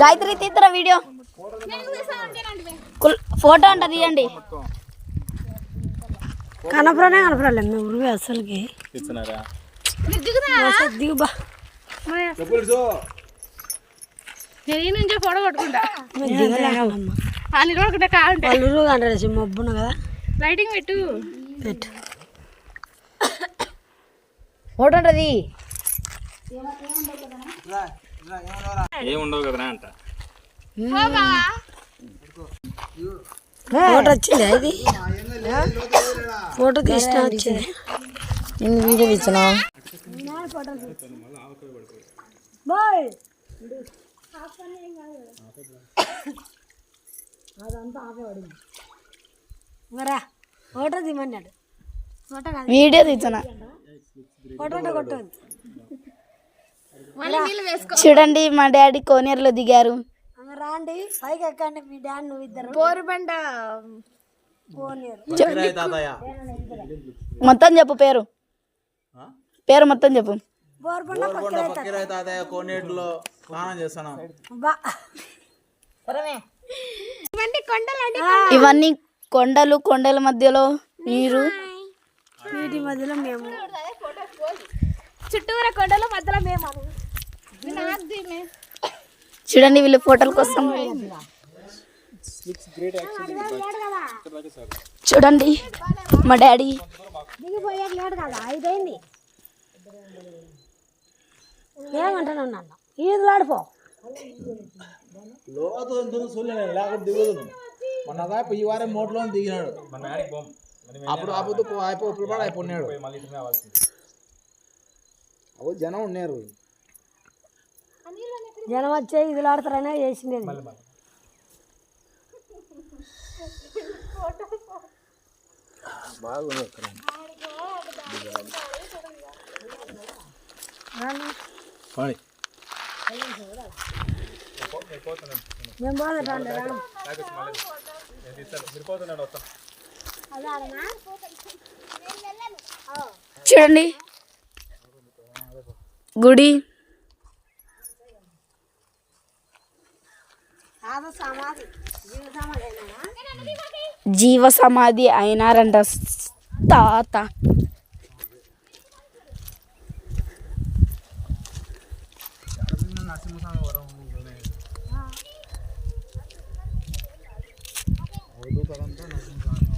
Gayatri తీద్దరా video photo అంట తీయండి. కనపరాలే మేము ఊరు అసలుకి దిగుబా నుంచే ఫోటో పట్టుకుంటా మబ్బును కదా లైటింగ్ పెట్టు ఫోటో అంటది ఏముండవు కదరా అంట. ఫోటో వచ్చింది ఇది ఫోటో తీసిన వచ్చింది నేను వీడియో తీస్తున్నా ఫోటో తీమన్నాడు వీడియో తీస్తున్నా చూడండి మా డాడీ కోనేరులో దిగారు. రాండి పైకి ఎక్కండి మీ డాడీ నువ్వు ఇద్దరు పోరుబండ మొత్తం చెప్పు పేరు మొత్తం చెప్పు. కోనేటిలో స్నానం చేస్తాను. ఇవన్నీ కొండలు కొండల మధ్యలో నీరు వీటి మధ్యలో మేము చుట్టూరా కొండల మధ్యలో మేము చూడండి వీళ్ళు ఫోటోల కోసం చూడండి మా డాడీ ఏమంటాను నన్ను ఈదులాడిపో మొన్న ఈ వారం మోటలో దిగినాడు. అప్పుడు అయిపోయినాడు. అప్పుడు జనం ఉన్నారు. జనం వచ్చే ఇదిలాడతారనే చేసింది. బాగుంది. చూడండి గుడి జీవ సమాధి అయినారంట తాత. నరసింహస్వామి